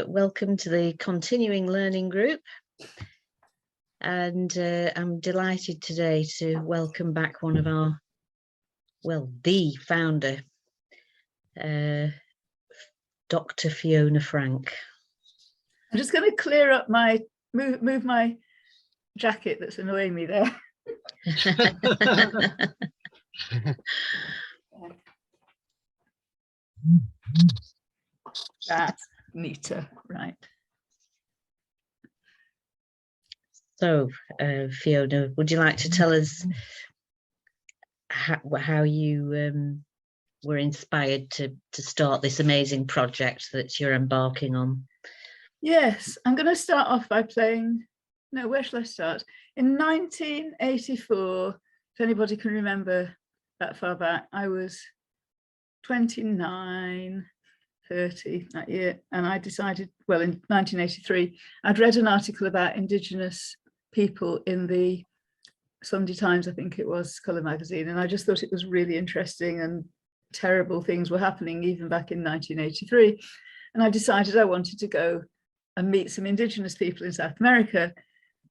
Welcome to the continuing learning group, and I'm delighted today to welcome back one of our, the founder, Dr. Fiona Frank. I'm just going to clear up my, move my jacket that's annoying me there. That's neater, right. So, Fiona, would you like to tell us how you were inspired to start this amazing project that you're embarking on? Yes, I'm going to start off by playing, no, where shall I start? In 1984, if anybody can remember that far back, I was 29, 30 that year, and I decided, well, in 1983, I'd read an article about Indigenous people in the Sunday Times, I think it was, colour magazine, and I just thought it was really interesting, and terrible things were happening even back in 1983, and I decided I wanted to go and meet some Indigenous people in South America.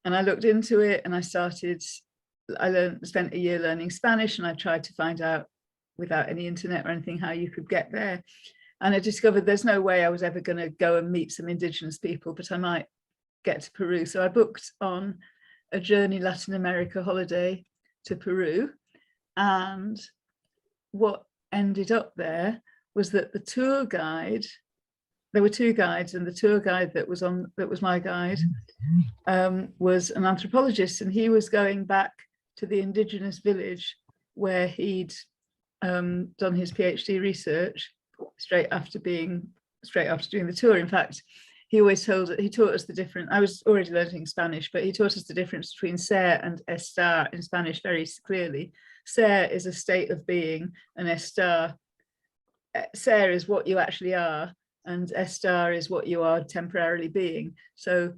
And I looked into it, and I spent a year learning Spanish, and I tried to find out, without any internet or anything, how you could get there. And I discovered there's no way I was ever going to go and meet some Indigenous people, but I might get to Peru. So I booked on a Journey Latin America holiday to Peru. And what ended up there was that the tour guide, there were two guides, and the tour guide that was my guide, was an anthropologist, and he was going back to the Indigenous village where he'd done his PhD research straight after doing the tour. In fact, he taught us the difference. I was already learning Spanish, but he taught us the difference between ser and estar in Spanish very clearly. Ser is a state of being, and estar, ser is what you actually are, and estar is what you are temporarily being. So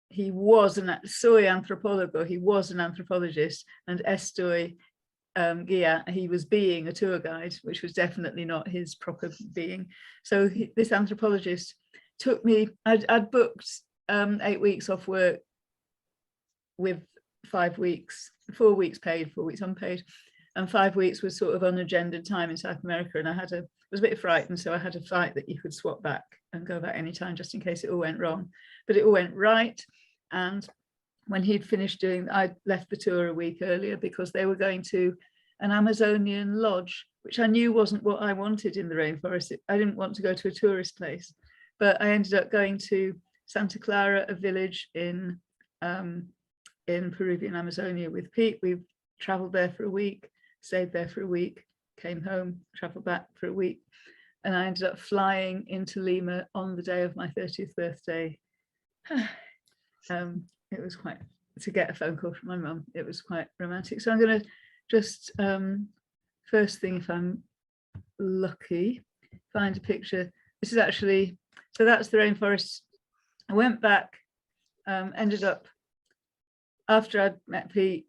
he was soy antropólogo, he was an anthropologist, and estoy guía, he was being a tour guide, which was definitely not his proper being. So this anthropologist took me, I'd booked 8 weeks off work with 5 weeks, 4 weeks paid, 4 weeks unpaid, and 5 weeks was sort of unagendered time in South America, and I was a bit frightened, so I had a flight that you could swap back and go back anytime just in case it all went wrong. But it all went right, and when he'd finished I left the tour a week earlier because they were going to an Amazonian lodge, which I knew wasn't what I wanted in the rainforest. I didn't want to go to a tourist place, but I ended up going to Santa Clara, a village in Peruvian Amazonia with Pete. We traveled there for a week, stayed there for a week, came home, traveled back for a week, and I ended up flying into Lima on the day of my 30th birthday. It was quite, to get a phone call from my mum, it was quite romantic. So I'm going to just, first thing, if I'm lucky, find a picture. This is actually, so that's the rainforest. I went back, ended up, after I'd met Pete,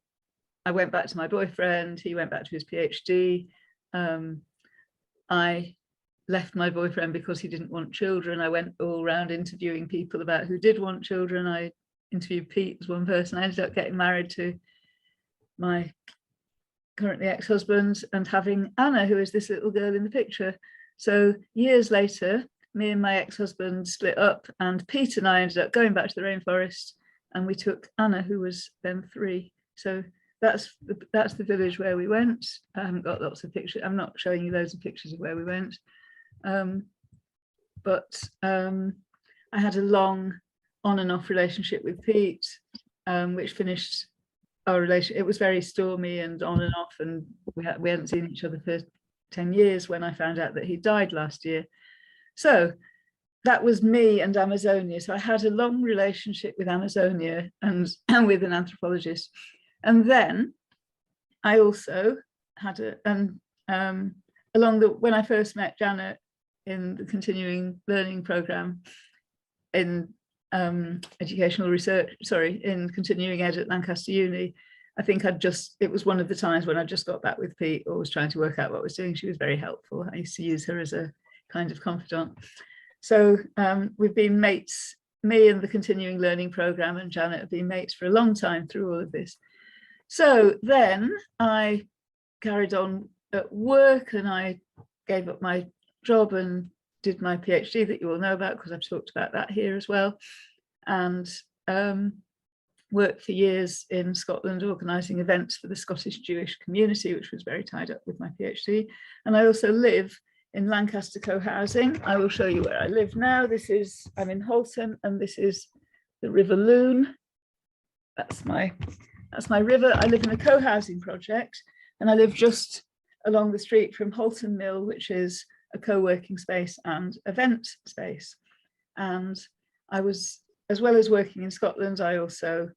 I went back to my boyfriend, he went back to his PhD. I left my boyfriend because he didn't want children. I went all around interviewing people about who did want children. I interviewed Pete as one person. I ended up getting married to my currently ex-husband and having Anna, who is this little girl in the picture. So years later, me and my ex-husband split up, and Pete and I ended up going back to the rainforest, and we took Anna, who was then 3. So that's the village where we went. I haven't got lots of pictures. I'm not showing you loads of pictures of where we went. But I had a long on and off relationship with Pete, which finished our relationship. It was very stormy and on and off, and we hadn't seen each other for 10 years when I found out that he died last year. So that was me and Amazonia. So I had a long relationship with Amazonia and with an anthropologist. And then I also had when I first met Janet in the continuing learning program in educational research, in continuing ed at Lancaster Uni, I think it was one of the times when I just got back with Pete or was trying to work out what I was doing. She was very helpful. I used to use her as a kind of confidant. So we've been mates, me and the continuing learning programme and Janet have been mates for a long time through all of this. So then I carried on at work, and I gave up my job and did my PhD that you all know about, because I've talked about that here as well, and worked for years in Scotland organising events for the Scottish Jewish community, which was very tied up with my PhD. And I also live in Lancaster co-housing. I will show you where I live now. I'm in Halton, and this is the River Loon. That's my river. I live in a co-housing project, and I live just along the street from Halton Mill, which is a co-working space and event space. And I was, as well as working in Scotland, I also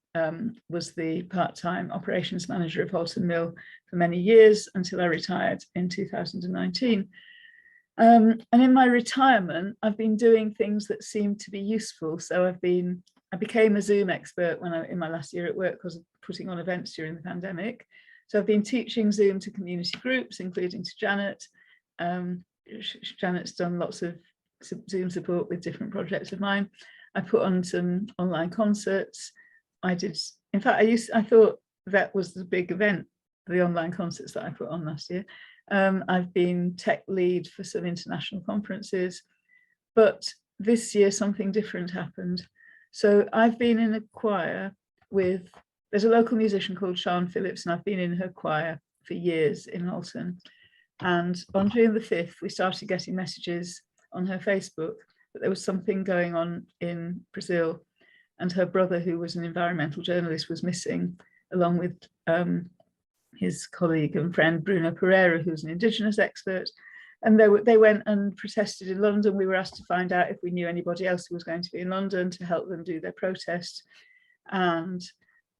was the part-time operations manager of Halton Mill for many years until I retired in 2019. And in my retirement, I've been doing things that seemed to be useful. So I became a Zoom expert in my last year at work, because of putting on events during the pandemic. So I've been teaching Zoom to community groups, including to Janet. Janet's done lots of Zoom support with different projects of mine. I put on some online concerts. In fact, I thought that was the big event, the online concerts that I put on last year. I've been tech lead for some international conferences, but this year something different happened. So I've been in a choir there's a local musician called Sian Phillips, and I've been in her choir for years in Halton. And on June the 5th, we started getting messages on her Facebook that there was something going on in Brazil, and her brother, who was an environmental journalist, was missing, along with his colleague and friend Bruno Pereira, who's an Indigenous expert. And they went and protested in London. We were asked to find out if we knew anybody else who was going to be in London to help them do their protest. And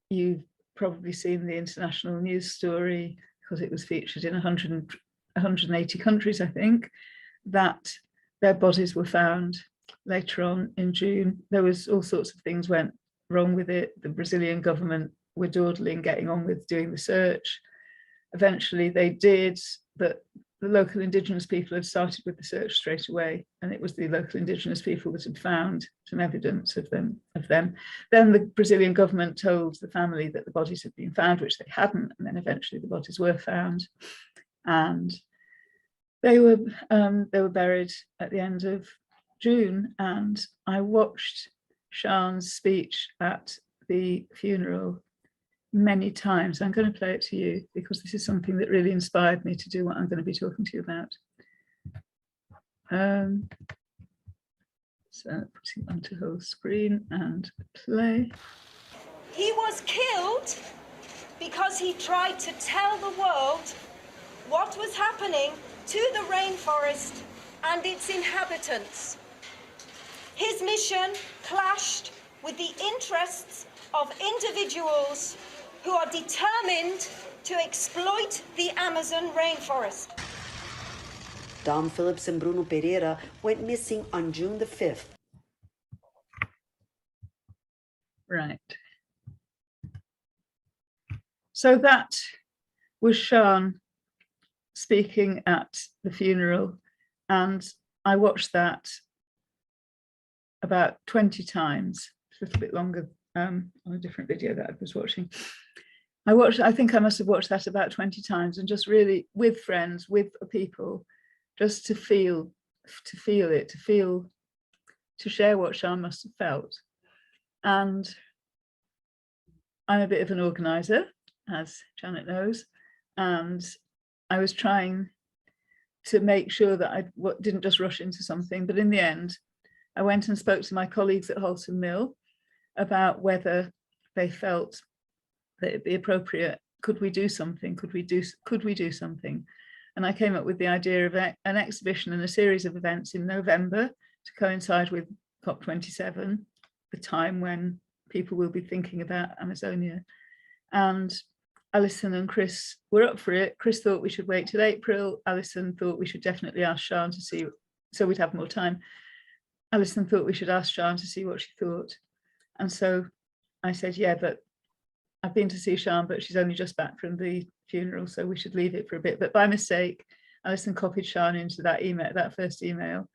you've probably seen the international news story, because it was featured in 180 countries, I think, that their bodies were found later on in June. There was all sorts of things went wrong with it. The Brazilian government were dawdling, getting on with doing the search. Eventually they did, but the local Indigenous people had started with the search straight away, and it was the local Indigenous people that had found some evidence of them. Then the Brazilian government told the family that the bodies had been found, which they hadn't, and then eventually the bodies were found, and they were buried at the end of June. And I watched Sian's speech at the funeral many times. I'm going to play it to you, because this is something that really inspired me to do what I'm going to be talking to you about. So putting it onto whole screen and play. He was killed because he tried to tell the world what was happening to the rainforest and its inhabitants. His mission clashed with the interests of individuals who are determined to exploit the Amazon rainforest. Dom Phillips and Bruno Pereira went missing on June the 5th. Right. So that was Sian speaking at the funeral, and I watched that about 20 times, a little bit longer on a different video that I was watching. I think I must have watched that about 20 times, and just really with friends, with people, just to feel it, to share what Sian must have felt. And I'm a bit of an organizer, as Janet knows, and I was trying to make sure that I didn't just rush into something, but in the end, I went and spoke to my colleagues at Halton Mill about whether they felt that it'd be appropriate. Could we do something? Could we do something? And I came up with the idea of an exhibition and a series of events in November to coincide with COP27, the time when people will be thinking about Amazonia. And Alison and Chris were up for it. Chris thought we should wait till April. Alison thought we should definitely ask Sian to see, so we'd have more time. Alison thought we should ask Sian to see what she thought. And so I said, yeah, but I've been to see Sian, but she's only just back from the funeral, so we should leave it for a bit. But by mistake, Alison copied Sian into that email, that first email.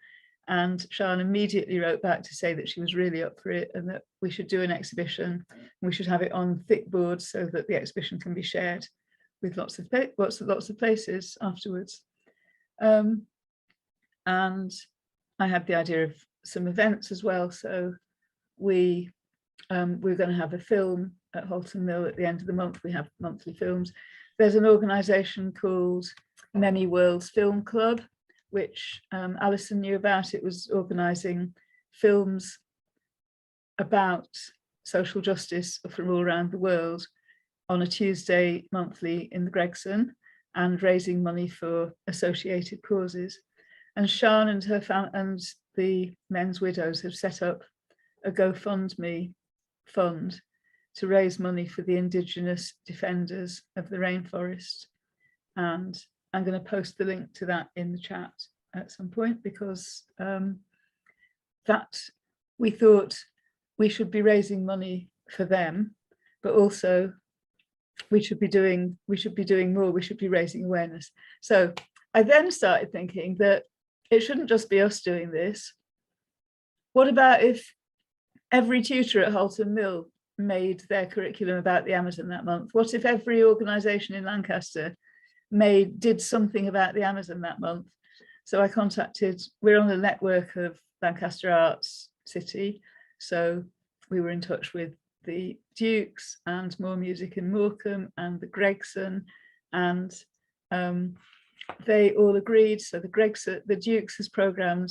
And Sian immediately wrote back to say that she was really up for it and that we should do an exhibition. We should have it on thick boards so that the exhibition can be shared with lots of places afterwards. And I had the idea of some events as well. So we're going to have a film at Halton Mill at the end of the month. We have monthly films. There's an organisation called Many Worlds Film Club, which Alison knew about. It was organising films about social justice from all around the world on a Tuesday monthly in the Gregson, and raising money for associated causes. And Sian and her and the Men's Widows have set up a GoFundMe fund to raise money for the Indigenous defenders of the rainforest. And I'm going to post the link to that in the chat at some point, because that we thought we should be raising money for them, but also we should be doing more. We should be raising awareness. So I then started thinking that it shouldn't just be us doing this. What about if every tutor at Halton Mill made their curriculum about the Amazon that month? What if every organisation in Lancaster did something about the Amazon that month? So I contacted, we're on a network of Lancaster Arts City, so we were in touch with the Dukes and More Music in Morecambe and the Gregson, and they all agreed. So the Dukes has programmed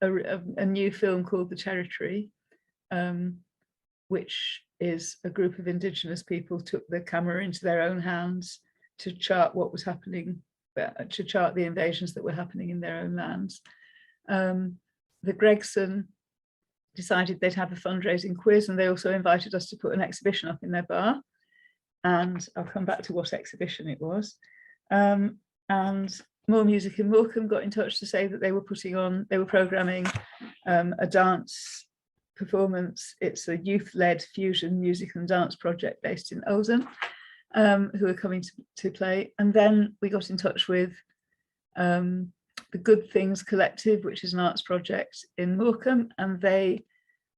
a new film called The Territory, which is a group of Indigenous people took the camera into their own hands to chart what was happening, to chart the invasions that were happening in their own lands. The Gregson decided they'd have a fundraising quiz, and they also invited us to put an exhibition up in their bar. And I'll come back to what exhibition it was. And More Music in Morecambe got in touch to say that they were programming a dance performance. It's a youth-led fusion music and dance project based in Oldham, who are coming to play. And then we got in touch with the Good Things Collective, which is an arts project in Morecambe, and they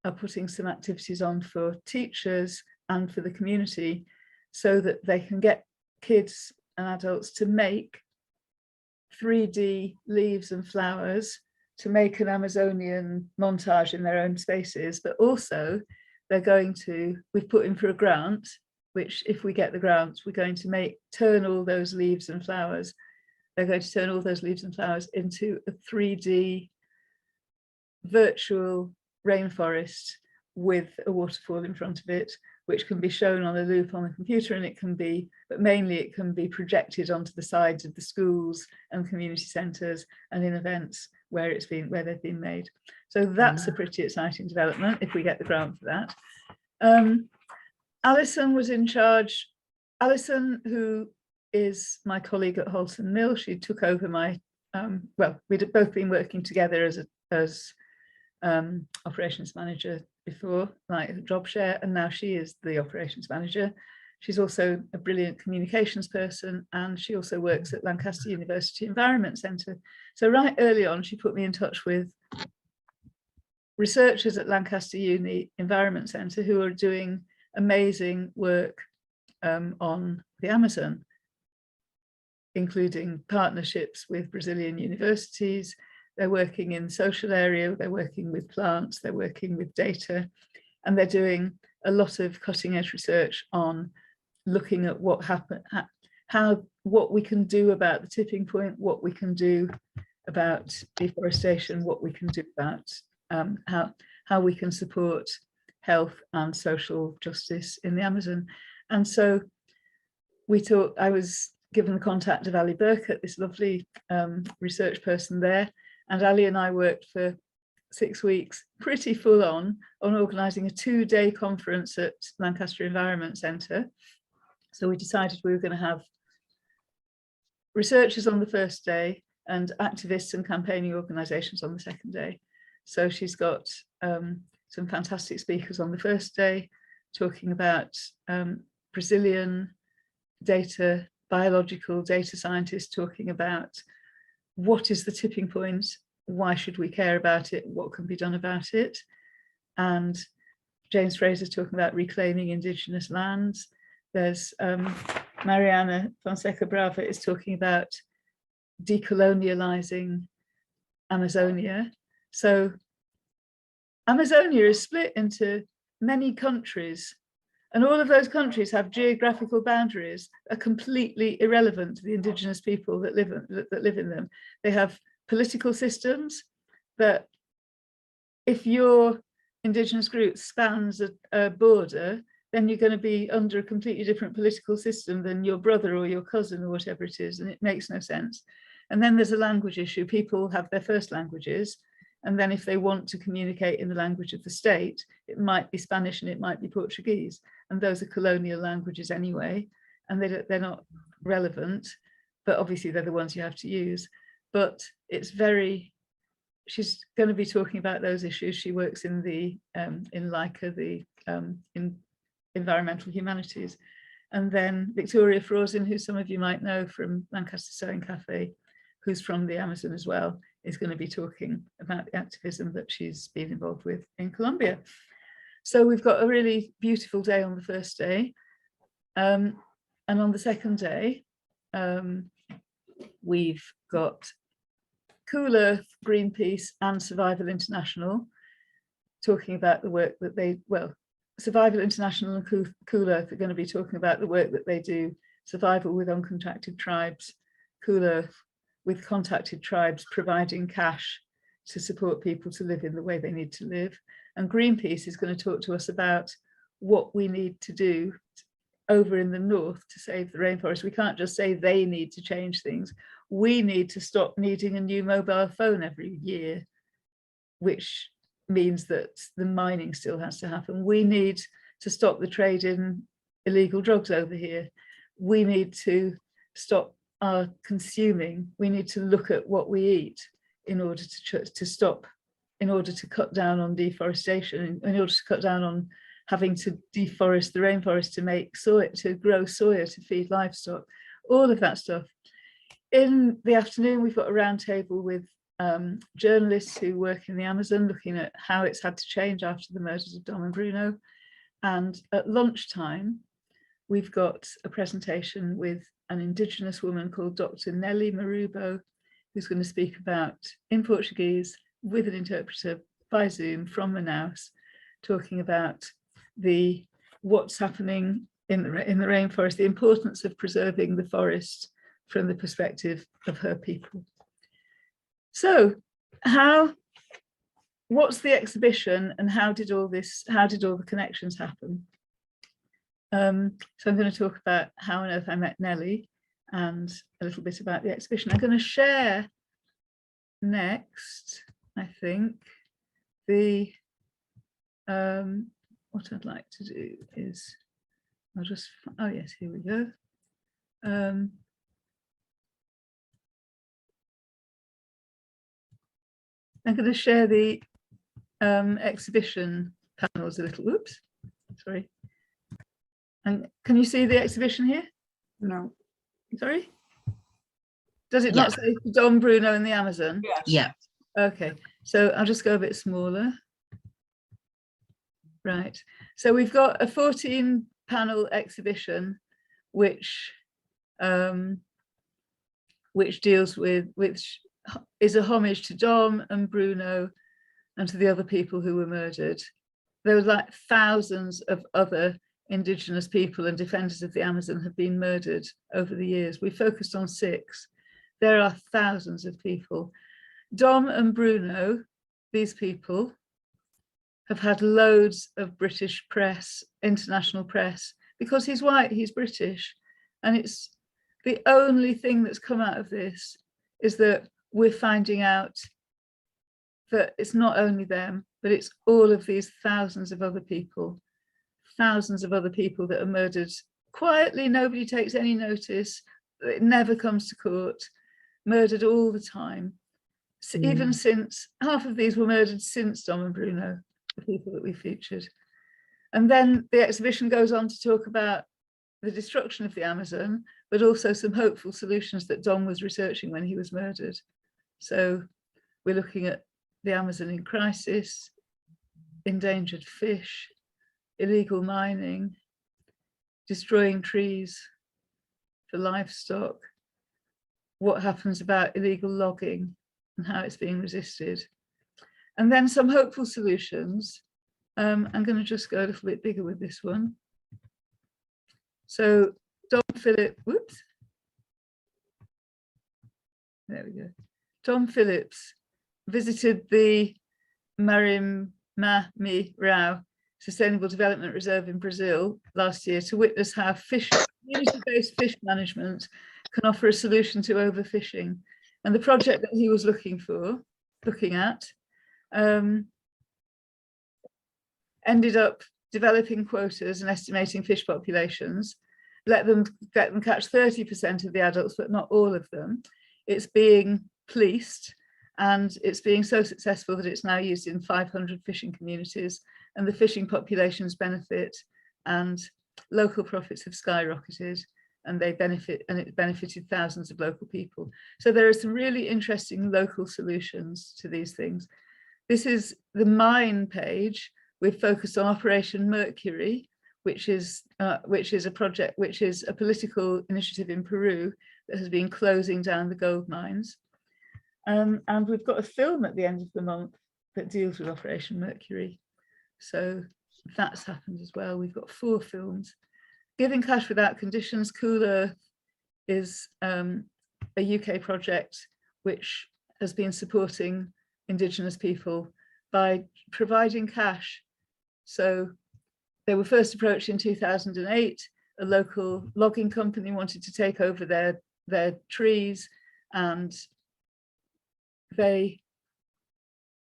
are putting some activities on for teachers and for the community so that they can get kids and adults to make 3D leaves and flowers, to make an Amazonian montage in their own spaces. But also we've put in for a grant, which if we get the grant, we're going to turn all those leaves and flowers. They're going to turn all those leaves and flowers into a 3D virtual rainforest with a waterfall in front of it, which can be shown on a loop on the computer, and but mainly it can be projected onto the sides of the schools and community centres and in events where they've been made. So that's a pretty exciting development if we get the grant for that. Alison was in charge. Alison, who is my colleague at Halton Mill, she took over my, we'd both been working together as operations manager before, like job share, and now she is the operations manager. She's also a brilliant communications person, and she also works at Lancaster University Environment Centre. So right early on, she put me in touch with researchers at Lancaster Uni Environment Centre who are doing amazing work on the Amazon, including partnerships with Brazilian universities. They're working in the social area, they're working with plants, they're working with data, and they're doing a lot of cutting edge research on looking at what happened, what we can do about the tipping point, what we can do about deforestation, what we can do about how we can support health and social justice in the Amazon. And so I was given the contact of Ali Burkett, this lovely research person there, and Ali and I worked for 6 weeks, pretty full on organising a 2-day conference at Lancaster Environment Centre. So we decided we were going to have researchers on the first day and activists and campaigning organisations on the second day. So she's got some fantastic speakers on the first day talking about Brazilian biological data scientists talking about what is the tipping point, why should we care about it? What can be done about it? And James Fraser's talking about reclaiming Indigenous lands. There's Mariana Fonseca Brava is talking about decolonializing Amazonia. So Amazonia is split into many countries, and all of those countries have geographical boundaries that are completely irrelevant to the indigenous people that live in them. They have political systems that, if your indigenous group spans a border, then you're going to be under a completely different political system than your brother or your cousin or whatever it is, and it makes no sense. And then there's a language issue. People have their first languages, and then if they want to communicate in the language of the state, it might be Spanish and it might be Portuguese, and those are colonial languages anyway, and they're not relevant, but obviously they're the ones you have to use. But it's very, she's going to be talking about those issues. She works in the in LICA, the in environmental humanities. And then Victoria Frausin, who some of you might know from Lancaster Sewing Cafe, who's from the Amazon as well, is going to be talking about the activism that she's been involved with in Colombia. So we've got a really beautiful day on the first day. And on the second day, we've got Cool Earth, Greenpeace and Survival International talking about the work that they, well, Survival International and Cool Earth are going to be talking about the work that they do, survival with uncontacted tribes, Cool Earth with contacted tribes, providing cash to support people to live in the way they need to live. And Greenpeace is going to talk to us about what we need to do over in the north to save the rainforest. We can't just say they need to change things. We need to stop needing a new mobile phone every year, which means that the mining still has to happen. We need to stop the trade in illegal drugs over here. We need to stop our consuming. We need to look at what we eat in order to stop, in order to cut down on deforestation, in order to cut down on having to deforest the rainforest to make soy, to grow soya to feed livestock, all of that stuff. In the afternoon, we've got a roundtable with journalists who work in the Amazon, looking at how it's had to change after the murders of Dom and Bruno. And at lunchtime, we've got a presentation with an Indigenous woman called Dr. Nelly Marubo, who's going to speak about, in Portuguese, with an interpreter by Zoom from Manaus, talking about what's happening in the rainforest, the importance of preserving the forest from the perspective of her people. So what's the exhibition and how did all the connections happen? So I'm going to talk about how on earth I met Nelly and a little bit about the exhibition. I'm going to share next, I think, what I'd like to do is, I'll just, oh yes, here we go. I'm going to share the exhibition panels a little, whoops, sorry. And can you see the exhibition here? No. Sorry? Does it not say Dom, Bruno and the Amazon? Yes. Yeah. Okay, so I'll just go a bit smaller. Right, so we've got a 14 panel exhibition which deals with, which is a homage to Dom and Bruno and to the other people who were murdered. There were like thousands of other Indigenous people and defenders of the Amazon have been murdered over the years. We focused on 6. There are thousands of people. Dom and Bruno, these people, have had loads of British press, international press, because he's white, he's British. And it's the only thing that's come out of this is that we're finding out that it's not only them, but it's all of these thousands of other people that are murdered quietly. Nobody takes any notice. It never comes to court, murdered all the time. So even since, half of these were murdered since Dom and Bruno, the people that we featured. And then the exhibition goes on to talk about the destruction of the Amazon, but also some hopeful solutions that Dom was researching when he was murdered. So we're looking at the Amazon in crisis, endangered fish, illegal mining, destroying trees for livestock, what happens about illegal logging and how it's being resisted. And then some hopeful solutions. I'm going to just go a little bit bigger with this one. So Dom Phillips, whoops. There we go. Tom Phillips visited the Marimami Rau Sustainable Development Reserve in Brazil last year to witness how community-based fish management can offer a solution to overfishing. And the project that he was looking at, ended up developing quotas and estimating fish populations, let them catch 30% of the adults, but not all of them. It's being policed, and it's being so successful that it's now used in 500 fishing communities, and the fishing populations benefit, and local profits have skyrocketed, and it benefited thousands of local people. So there are some really interesting local solutions to these things. This is the mine page. We've focused on Operation Mercury, which is a political initiative in Peru that has been closing down the gold mines. And we've got a film at the end of the month that deals with Operation Mercury. So that's happened as well. We've got 4 films. Giving Cash Without Conditions, Cool Earth is a UK project which has been supporting Indigenous people by providing cash. So they were first approached in 2008. A local logging company wanted to take over their trees, and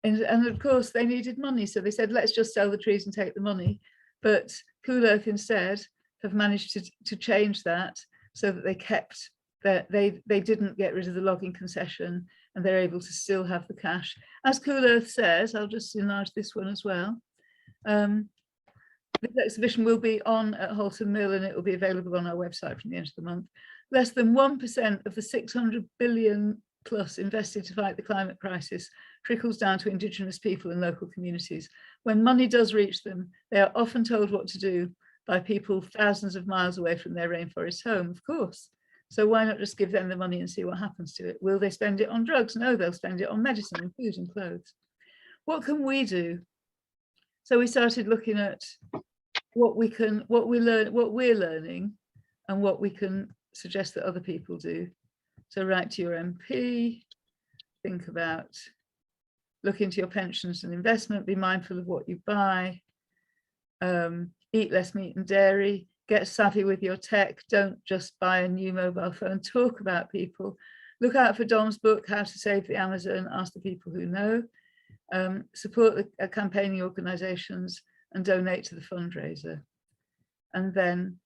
of course they needed money. So they said, let's just sell the trees and take the money. But Cool Earth instead have managed to change that so that they didn't get rid of the logging concession, and they're able to still have the cash. As Cool Earth says, I'll just enlarge this one as well. This exhibition will be on at Halton Mill, and it will be available on our website from the end of the month. Less than 1% of the 600 billion plus invested to fight the climate crisis trickles down to Indigenous people and local communities. When money does reach them, they are often told what to do by people thousands of miles away from their rainforest home, of course. So why not just give them the money and see what happens to it? Will they spend it on drugs? No, they'll spend it on medicine and food and clothes. What can we do? So we started looking at what we're learning and what we can suggest that other people do. So write to your MP, think about, look into your pensions and investment, be mindful of what you buy, eat less meat and dairy, get savvy with your tech, don't just buy a new mobile phone, talk about people, look out for Dom's book, How to Save the Amazon, ask the people who know, support the campaigning organisations and donate to the fundraiser. And then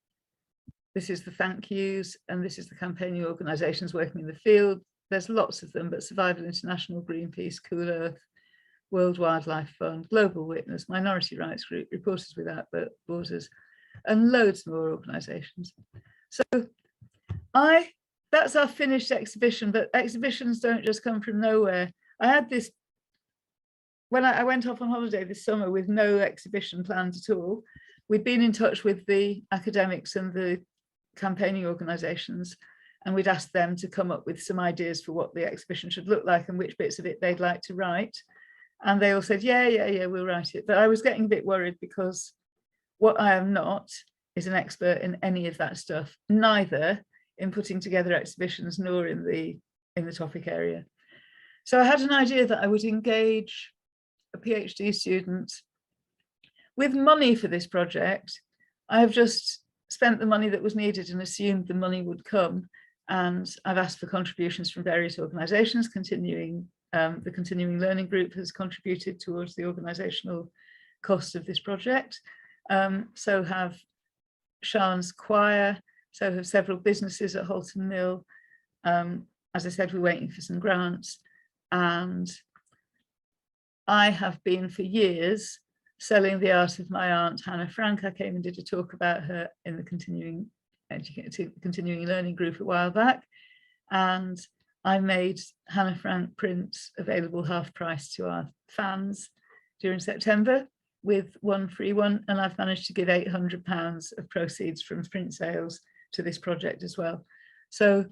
this is the thank yous, and this is the campaigning organisations working in the field. There's lots of them, but Survival International, Greenpeace, Cool Earth, World Wildlife Fund, Global Witness, Minority Rights Group, Reporters Without Borders, and loads more organisations. So that's our finished exhibition, but exhibitions don't just come from nowhere. I had this, when I went off on holiday this summer with no exhibition planned at all, we'd been in touch with the academics and the campaigning organisations, and we'd asked them to come up with some ideas for what the exhibition should look like and which bits of it they'd like to write. And they all said, yeah, we'll write it. But I was getting a bit worried because what I am not is an expert in any of that stuff, neither in putting together exhibitions nor in the topic area. So I had an idea that I would engage a PhD student with money for this project. I have just spent the money that was needed and assumed the money would come. And I've asked for contributions from various organisations. The Continuing Learning Group has contributed towards the organisational cost of this project. So have Sean's choir, so have several businesses at Halton Mill. As I said, we're waiting for some grants. And I have been for years selling the art of my aunt, Hannah Frank. I came and did a talk about her in the Continuing Learning Group a while back. And I made Hannah Frank prints available half price to our fans during September with one free one, and I've managed to give £800 of proceeds from print sales to this project as well. So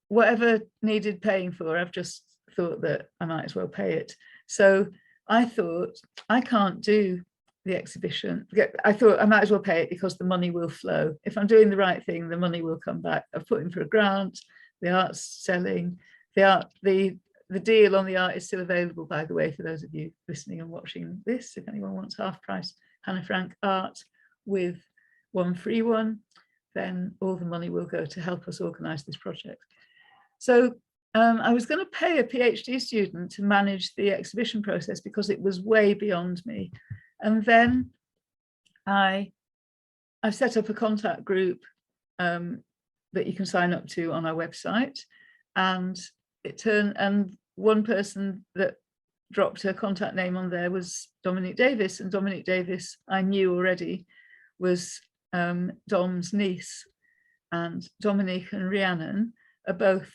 whatever needed paying for, I've just thought that I might as well pay it. So I thought, I can't do the exhibition. I thought I might as well pay it because the money will flow. If I'm doing the right thing, the money will come back. I've put in for a grant, the art's selling, the deal on the art is still available, by the way, for those of you listening and watching this. If anyone wants half price Hannah Frank art with one free one, then all the money will go to help us organise this project. So I was going to pay a PhD student to manage the exhibition process because it was way beyond me. And then I've set up a contact group that you can sign up to on our website. And one person that dropped her contact name on there was Dominic Davis, and Dominic Davis I knew already was Dom's niece, and Dominic and Rhiannon are both,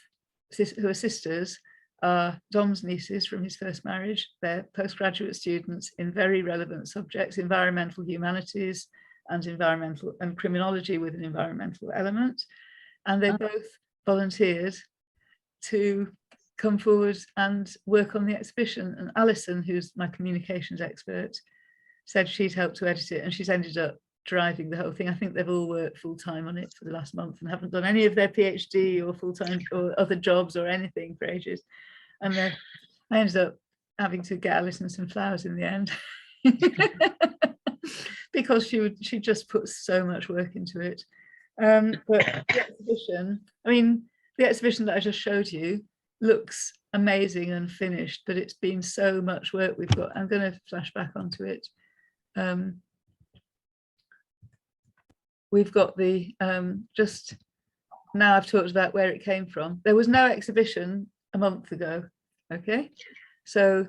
who are sisters, are Dom's nieces from his first marriage. They're postgraduate students in very relevant subjects, environmental humanities and criminology with an environmental element. And they both volunteered to come forward and work on the exhibition. And Alison, who's my communications expert, said she'd helped to edit it, and she's ended up driving the whole thing. I think they've all worked full-time on it for the last month and haven't done any of their PhD or full-time or other jobs or anything for ages. And I ended up having to get Alison some flowers in the end because she just put so much work into it. But the exhibition, the exhibition that I just showed you looks amazing and finished, but it's been so much work we've got. I'm going to flash back onto it. We've got the, just now I've talked about where it came from. There was no exhibition a month ago, okay? So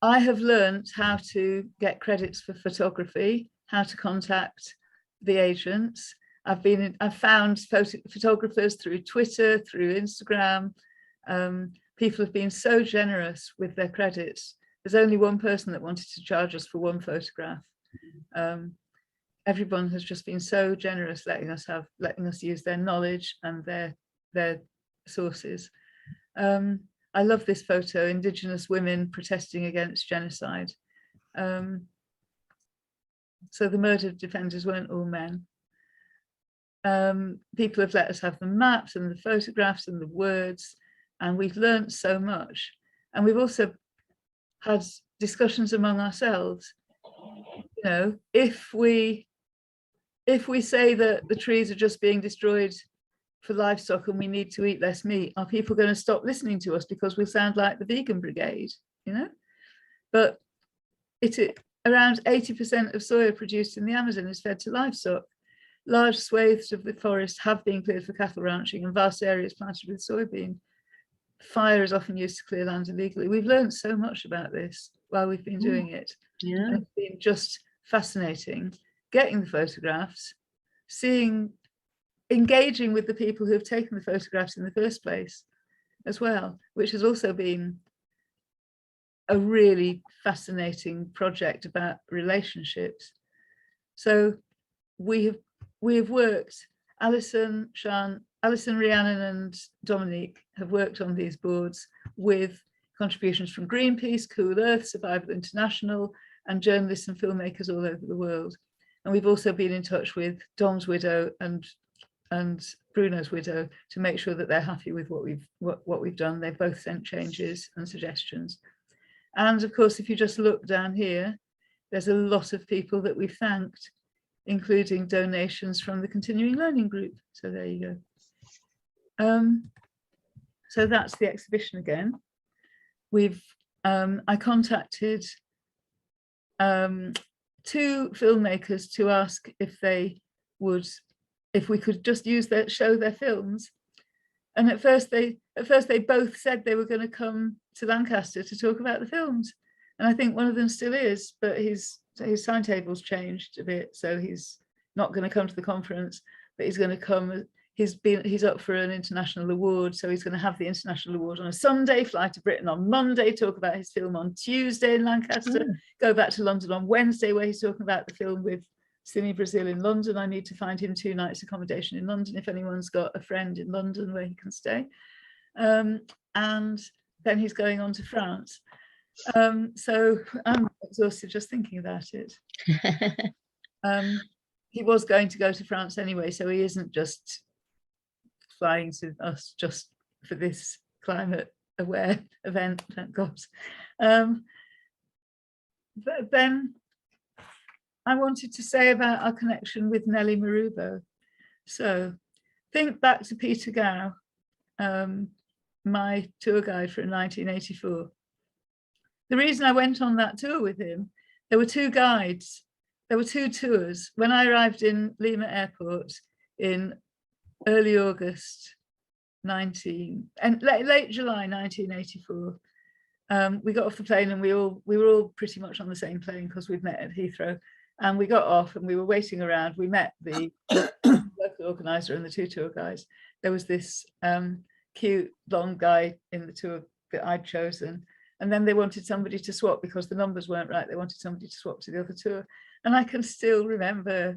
I have learned how to get credits for photography, how to contact the agents. I've found photographers through Twitter, through Instagram. People have been so generous with their credits. There's only one person that wanted to charge us for one photograph. Everyone has just been so generous, letting us use their knowledge and their sources. I love this photo, Indigenous women protesting against genocide. So the murder defenders weren't all men. People have let us have the maps and the photographs and the words, and we've learned so much. And we've also had discussions among ourselves. You know, if we say that the trees are just being destroyed for livestock and we need to eat less meat, are people going to stop listening to us because we sound like the vegan brigade, you know? But around 80% of soya produced in the Amazon is fed to livestock. Large swathes of the forest have been cleared for cattle ranching and vast areas planted with soybean. Fire is often used to clear land illegally. We've learned so much about this while we've been doing it. Yeah. And it's been just fascinating getting the photographs, engaging with the people who have taken the photographs in the first place as well, which has also been a really fascinating project about relationships. So we have worked, Alison, Rhiannon and Dominique have worked on these boards with contributions from Greenpeace, Cool Earth, Survival International, and journalists and filmmakers all over the world. And we've also been in touch with Dom's widow and Bruno's widow to make sure that they're happy with what we've done. They've both sent changes and suggestions. And of course, if you just look down here, there's a lot of people that we've thanked, including donations from the continuing learning group. So there you go. So that's the exhibition again. I contacted 2 filmmakers to ask if we could just show their films. And at first they both said they were going to come to Lancaster to talk about the films. And I think one of them still is, but his timetable's changed a bit, so he's not going to come to the conference, but he's going to come. he's up for an international award, so he's going to have the international award on a Sunday, fly to Britain on Monday, talk about his film on Tuesday in Lancaster, go back to London on Wednesday, where he's talking about the film with Cine Brazil in London. I need to find him 2 nights accommodation in London if anyone's got a friend in London where he can stay. And then he's going on to France. So I'm exhausted just thinking about it. He was going to go to France anyway, so he isn't just flying to us just for this climate aware event, thank God. But then I wanted to say about our connection with Nellie Marubo. So think back to Peter Gow, my tour guide for 1984. The reason I went on that tour with him, there were 2 guides, there were 2 tours. When I arrived in Lima Airport in early August late July 1984, we got off the plane, and we were all pretty much on the same plane because we'd met at Heathrow, and we got off and we were waiting around. We met the local organizer and the 2 tour guys. There was this cute long guy in the tour that I'd chosen, and then they wanted somebody to swap because the numbers weren't right. They wanted somebody to swap to the other tour, and I can still remember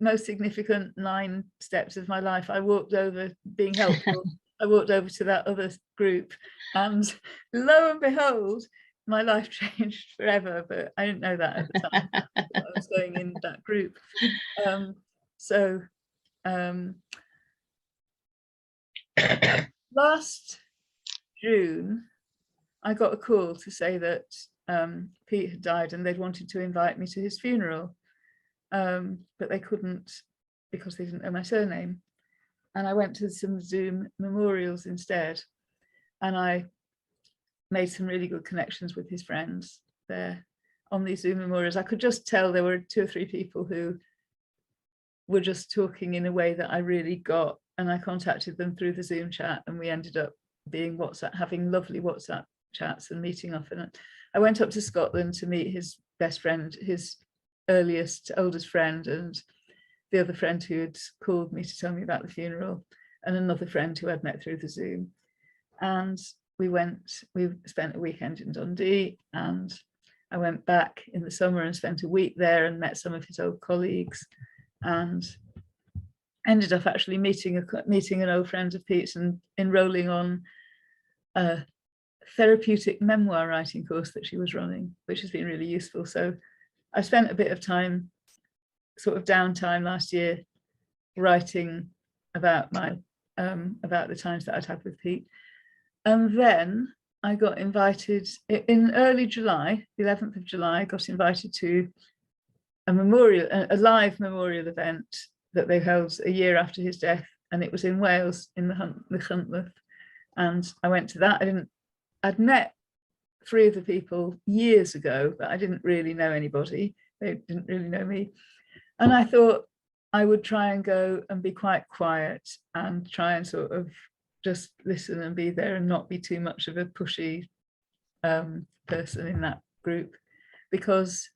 most significant 9 steps of my life. I walked over, being helpful, I walked over to that other group, and lo and behold, my life changed forever, but I didn't know that at the time. I was going in that group. Last June, I got a call to say that Pete had died and they'd wanted to invite me to his funeral, but they couldn't because they didn't know my surname. And I went to some Zoom memorials instead, and I made some really good connections with his friends there on these Zoom memorials. I could just tell there were 2 or 3 people who were just talking in a way that I really got, and I contacted them through the Zoom chat, and we ended up having lovely WhatsApp chats and meeting often. I went up to Scotland to meet his best friend, his oldest friend, and the other friend who had called me to tell me about the funeral, and another friend who I'd met through the Zoom. And we spent a weekend in Dundee, and I went back in the summer and spent a week there and met some of his old colleagues, and ended up actually meeting an old friend of Pete's and enrolling on a therapeutic memoir writing course that she was running, which has been really useful. So I spent a bit of time, sort of downtime last year, writing about my about the times that I'd had with Pete. And then I got invited in early July, the 11th of July, I got invited to a live memorial event that they held a year after his death, and it was in Wales, in the Llynlleth. And I went to that. I'd met 3 of the people years ago, but I didn't really know anybody. They didn't really know me. And I thought I would try and go and be quite quiet and try and sort of just listen and be there and not be too much of a pushy person in that group, because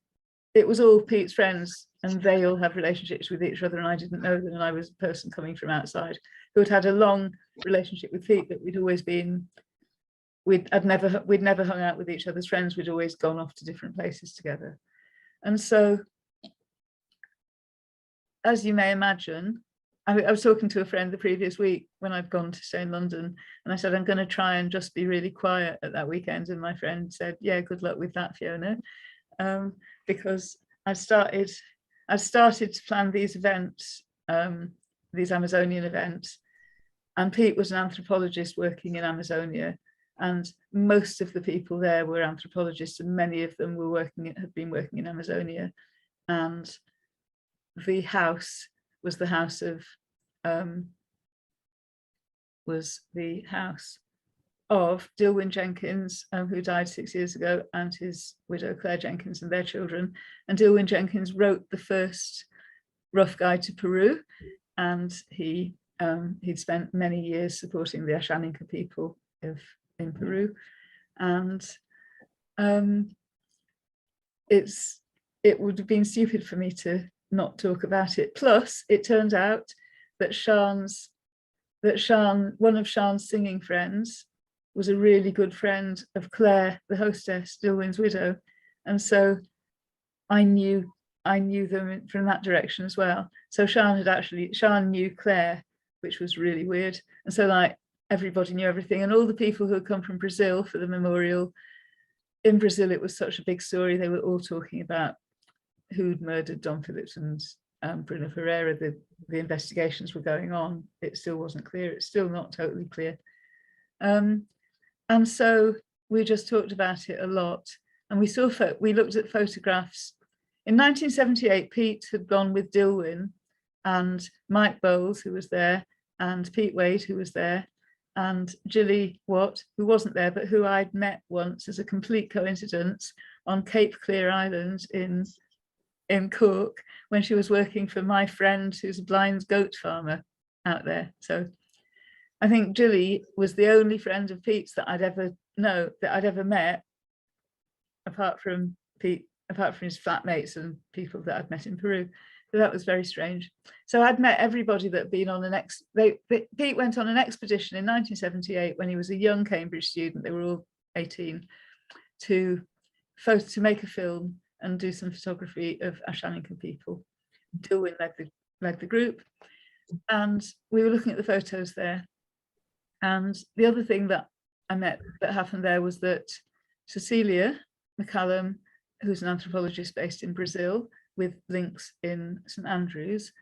it was all Pete's friends and they all have relationships with each other, and I didn't know them, and I was a person coming from outside who had had a long relationship with Pete, but we'd never hung out with each other's friends. We'd always gone off to different places together. And so, as you may imagine, I was talking to a friend the previous week when I'd gone to stay in London, and I said, I'm going to try and just be really quiet at that weekend. And my friend said, yeah, good luck with that, Fiona. Because I started to plan these events, these Amazonian events, and Pete was an anthropologist working in Amazonia, and most of the people there were anthropologists, and many of them had been working in Amazonia. And the house was the house of Dilwyn Jenkins, who died 6 years ago, and his widow Claire Jenkins and their children. And Dilwyn Jenkins wrote the first rough guide to Peru, and he'd spent many years supporting the Ashaninka people in Peru. And it would have been stupid for me to not talk about it. Plus, it turned out that Sian's that one of Sian's singing friends, was a really good friend of Claire, the hostess, Dilwyn's widow. And so I knew them from that direction as well. So Sian knew Claire, which was really weird. And so like everybody knew everything, and all the people who had come from Brazil for the memorial. In Brazil, it was such a big story. They were all talking about who'd murdered Dom Phillips and Bruno Ferreira. The investigations were going on. It still wasn't clear. It's still not totally clear. And so we just talked about it a lot. And we looked at photographs. In 1978, Pete had gone with Dilwyn and Mike Bowles, who was there, and Pete Wade, who was there, and Gilly Watt, who wasn't there, but who I'd met once as a complete coincidence on Cape Clear Island in Cork, when she was working for my friend who's a blind goat farmer out there. So I think Gilly was the only friend of Pete's that I'd ever met, apart from his flatmates and people that I'd met in Peru. So that was very strange. So I'd met everybody that had been on Pete went on an expedition in 1978 when he was a young Cambridge student. They were all 18, to make a film and do some photography of Ashaninka people. Dilwyn led the group, and we were looking at the photos there. And the other thing that happened there was that Cecilia McCallum, who's an anthropologist based in Brazil with links in St Andrews,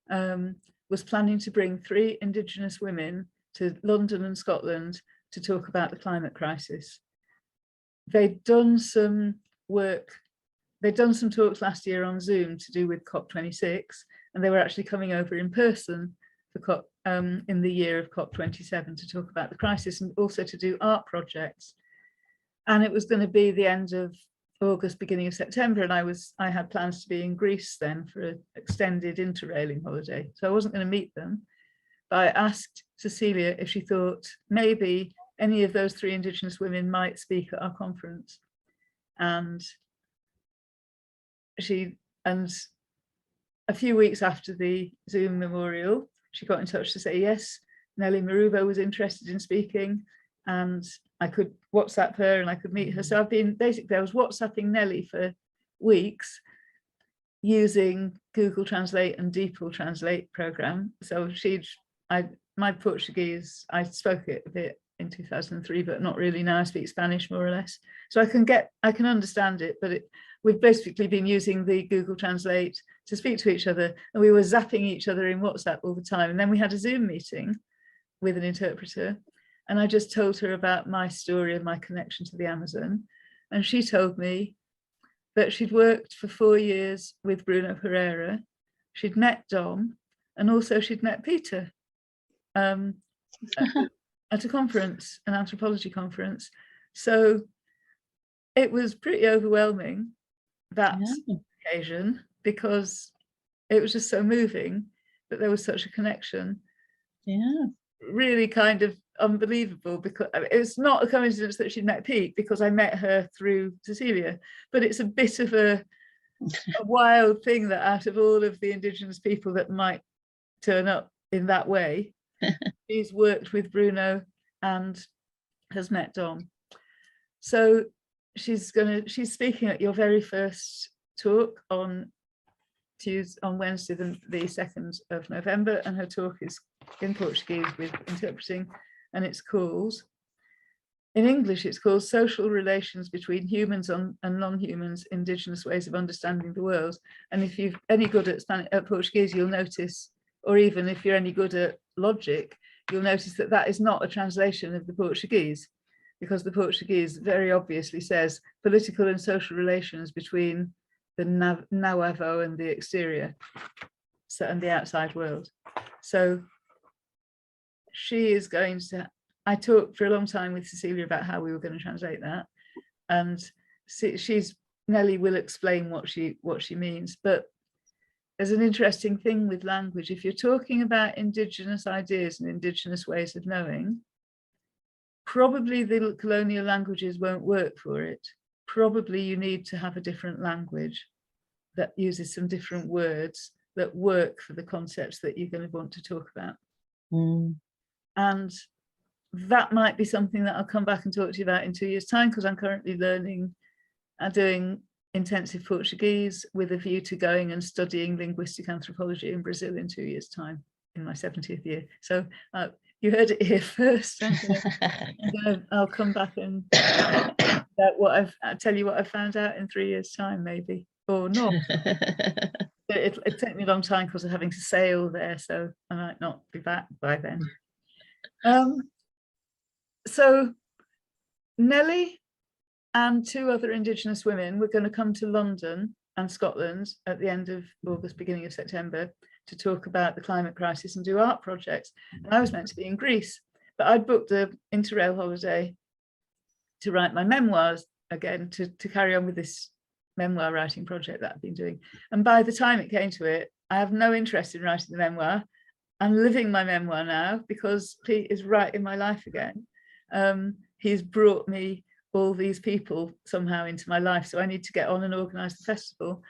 was planning to bring 3 Indigenous women to London and Scotland to talk about the climate crisis. They'd done some talks last year on Zoom to do with COP26, and they were actually coming over in person for COP in the year of COP27 to talk about the crisis and also to do art projects. And it was going to be the end of August, beginning of September, and I had plans to be in Greece then for an extended interrailing holiday, so I wasn't going to meet them. But I asked Cecilia if she thought maybe any of those 3 Indigenous women might speak at our conference, and a few weeks after the Zoom memorial, she got in touch to say yes, Nellie Marubo was interested in speaking, and I could WhatsApp her and I could meet her. So I was WhatsApping Nellie for weeks using Google Translate and DeepL Translate program. So my Portuguese, I spoke it a bit in 2003, but not really now. I speak Spanish more or less. So I can understand it, but we've basically been using the Google Translate to speak to each other, and we were zapping each other in WhatsApp all the time. And then we had a Zoom meeting with an interpreter, and I just told her about my story and my connection to the Amazon. And she told me that she'd worked for 4 years with Bruno Pereira, she'd met Dom, and also she'd met Peter at a conference, an anthropology conference. So it was pretty overwhelming, that occasion, because it was just so moving that there was such a connection. Yeah. Really kind of unbelievable, because it's not a coincidence that she'd met Pete, because I met her through Cecilia, but it's a bit of a wild thing that out of all of the Indigenous people that might turn up in that way, she's worked with Bruno and has met Dom. So she's speaking at your very first talk on Wednesday, the 2nd of November, and her talk is in Portuguese with interpreting, and it's called, in English, it's called Social Relations Between Humans and Non-Humans, Indigenous Ways of Understanding the World. And if you're any good at Portuguese, you'll notice, or even if you're any good at logic, you'll notice that that is not a translation of the Portuguese, because the Portuguese very obviously says political and social relations between the Nauavo and the exterior, so, and the outside world. So she is going to, I talked for a long time with Cecilia about how we were going to translate that, and Nellie will explain what she means. But there's an interesting thing with language. If you're talking about Indigenous ideas and Indigenous ways of knowing, probably the colonial languages won't work for it. Probably you need to have a different language that uses some different words that work for the concepts that you're going to want to talk about. And that might be something that I'll come back and talk to you about in 2 years' time, because I'm currently learning and doing intensive Portuguese with a view to going and studying linguistic anthropology in Brazil in 2 years' time, in my 70th year. So you heard it here first. I'll come back and I'll tell you what I found out in 3 years' time, maybe, or not. It took me a long time because of having to sail there, so I might not be back by then. So Nellie and 2 other Indigenous women were going to come to London and Scotland at the end of August, beginning of September, to talk about the climate crisis and do art projects. And I was meant to be in Greece, but I'd booked an interrail holiday to write my memoirs again, to carry on with this memoir writing project that I've been doing. And by the time it came to it, I have no interest in writing the memoir. I'm living my memoir now because Pete is right in my life again. He's brought me all these people somehow into my life, so I need to get on and organise the festival.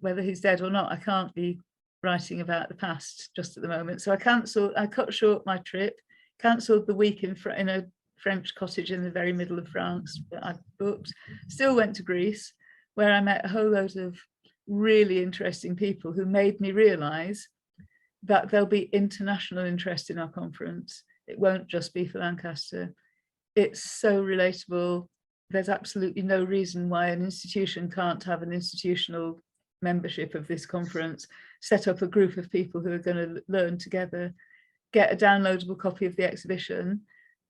Whether he's dead or not, I can't be writing about the past just at the moment. So I cut short my trip, cancelled the week in a French cottage in the very middle of France that I booked, still went to Greece, where I met a whole load of really interesting people who made me realise that there'll be international interest in our conference. It won't just be for Lancaster. It's so relatable. There's absolutely no reason why an institution can't have an institutional membership of this conference, set up a group of people who are going to learn together, get a downloadable copy of the exhibition,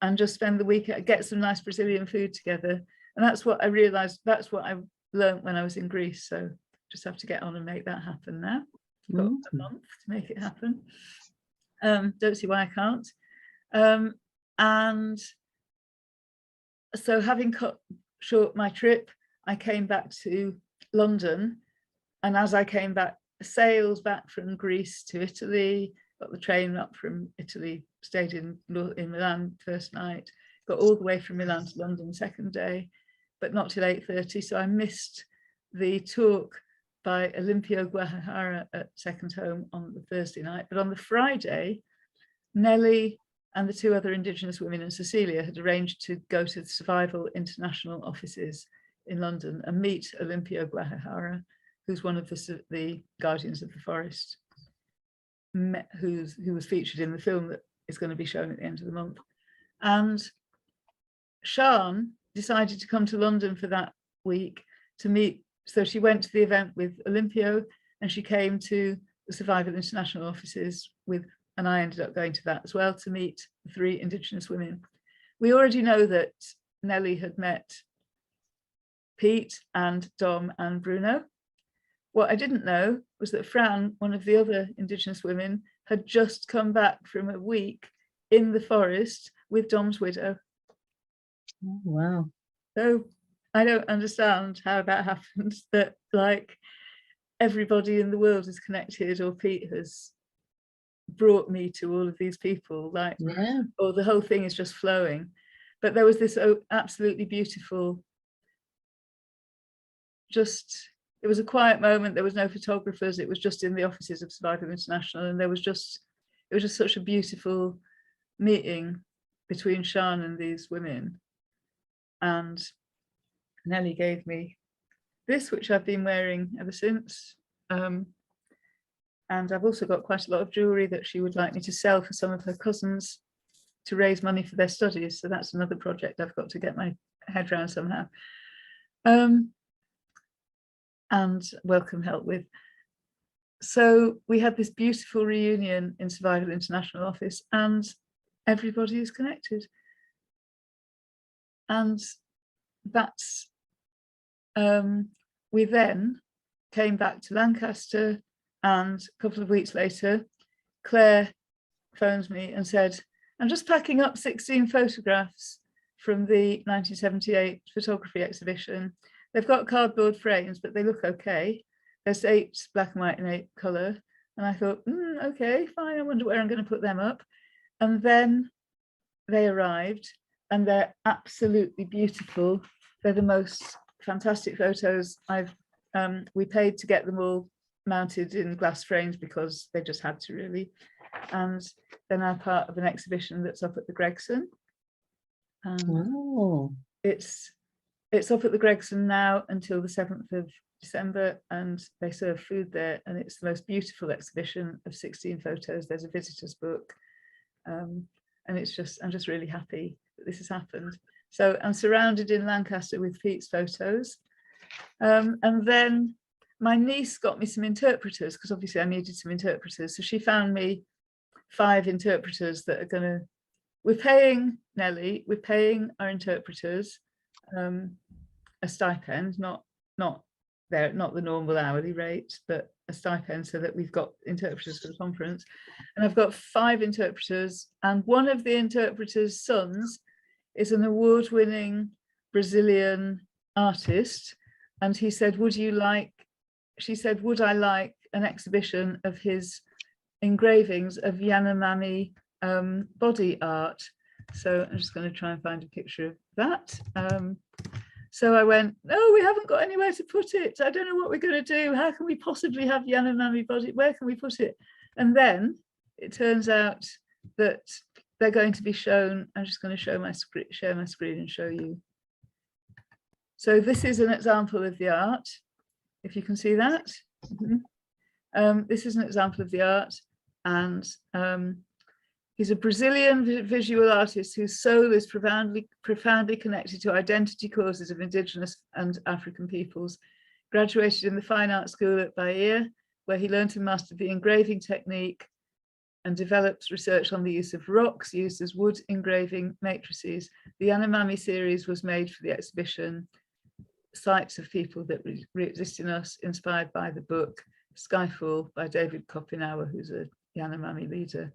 and just spend the week, get some nice Brazilian food together. And that's what I realised, that's what I learned when I was in Greece. So just have to get on and make that happen now. I've got a month to make it happen. Don't see why I can't. And so having cut short my trip, I came back to London. And as I came back, sails back from Greece to Italy, got the train up from Italy, stayed in Milan first night, got all the way from Milan to London second day, but not till 8:30. So I missed the talk by Olimpio Guajajara at Second Home on the Thursday night. But on the Friday, Nellie and the 2 other Indigenous women and Cecilia had arranged to go to the Survival International offices in London and meet Olimpio Guajajara, who's one of the Guardians of the Forest, who was featured in the film that is going to be shown at the end of the month. And Sian decided to come to London for that week to meet. So she went to the event with Olimpio and she came to the Survival International offices with, and I ended up going to that as well, to meet 3 Indigenous women. We already know that Nellie had met Pete and Dom and Bruno. What I didn't know was that Fran, one of the other Indigenous women, had just come back from a week in the forest with Dom's widow. Oh, wow. So I don't understand how that happened, that like everybody in the world is connected, or Pete has brought me to all of these people, like, Yeah. or the whole thing is just flowing. But there was this absolutely beautiful, it was a quiet moment. There was no photographers. It was just in the offices of Survival International. And it was just such a beautiful meeting between Sian and these women. And Nellie gave me this, which I've been wearing ever since. And I've also got quite a lot of jewellery that she would like me to sell for some of her cousins to raise money for their studies. So that's another project I've got to get my head around somehow. And welcome help with. So we had this beautiful reunion in Survival International office, and everybody is connected. And that's, we then came back to Lancaster, and a couple of weeks later, Claire phoned me and said, I'm just packing up 16 photographs from the 1978 photography exhibition. They've got cardboard frames, but they look okay. There's 8 black and white and 8 colour. And I thought, okay, fine. I wonder where I'm going to put them up. And then they arrived, and they're absolutely beautiful. They're the most fantastic photos. We paid to get them all mounted in glass frames because they just had to, really. and they're now part of an exhibition that's up at the Gregson. Oh, It's up at the Gregson now until the 7th of December, and they serve food there, and it's the most beautiful exhibition of 16 photos. There's a visitor's book, and I'm just really happy that this has happened. So I'm surrounded in Lancaster with Pete's photos, and then my niece got me some interpreters, because obviously I needed some interpreters, so she found me 5 interpreters that are going to, we're paying Nellie, we're paying our interpreters a stipend, not the normal hourly rate, but a stipend, so that we've got interpreters for the conference. And I've got 5 interpreters, and one of the interpreters' sons is an award-winning Brazilian artist, and he said, she said, would I like an exhibition of his engravings of Yanomami body art? So I'm just going to try and find a picture of that. So I went, no, we haven't got anywhere to put it. I don't know what we're going to do. How can we possibly have Yanomami body? Where can we put it? And then it turns out that they're going to be shown. I'm just going to share my screen and show you. So this is an example of the art, if you can see that. This is an example of the art, and he's a Brazilian visual artist whose soul is profoundly connected to identity causes of Indigenous and African peoples. Graduated in the Fine Art School at Bahia, where he learned and mastered the engraving technique and developed research on the use of rocks used as wood engraving matrices. The Yanomami series was made for the exhibition Sights of People That Re-Exist in Us, inspired by the book Skyfall by David Kopinawa, who's a Yanomami leader.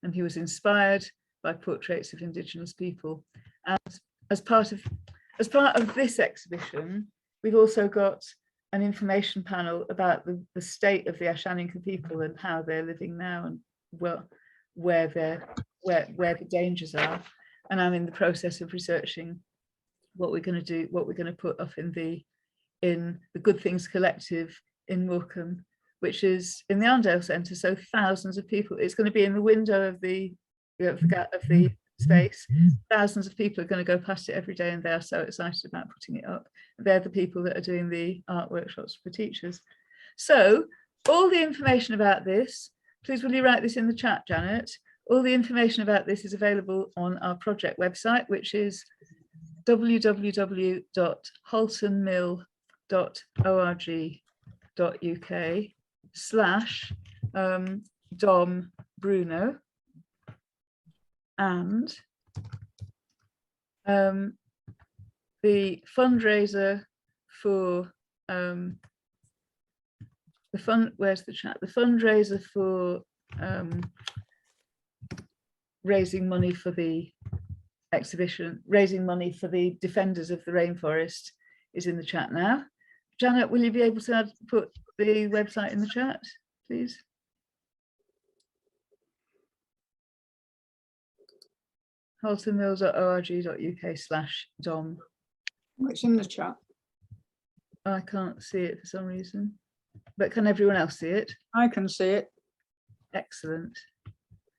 And he was inspired by portraits of Indigenous people. And as part of this exhibition, we've also got an information panel about the state of the Ashaninka people and how they're living now, and where the dangers are. And I'm in the process of researching what we're going to do, what we're going to put up in the Good Things Collective in Morecambe, which is in the Arndale Centre. So thousands of people, it's going to be in the window of the space. Thousands of people are going to go past it every day, and they are so excited about putting it up. They're the people that are doing the art workshops for teachers. So all the information about this, please will you write this in the chat, Janet? All the information about this is available on our project website, which is www.haltonmill.org.uk/Dom Bruno, and the fundraiser for where's the chat? The fundraiser for raising money for the exhibition, raising money for the defenders of the rainforest, is in the chat now. Janet, will you be able to put the website in the chat, please? haltonmill.org.uk/Dom. What's in the chat? I can't see it for some reason, but can everyone else see it? I can see it. Excellent.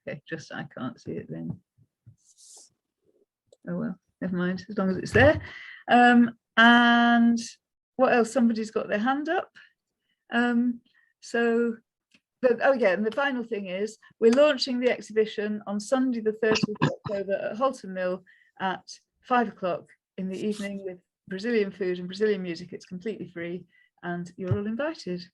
Okay, just I can't see it then. Oh well, never mind, as long as it's there. And what else? Somebody's got their hand up. And the final thing is we're launching the exhibition on Sunday the 30th of October at Halton Mill at 5 o'clock in the evening with Brazilian food and Brazilian music. It's completely free and you're all invited.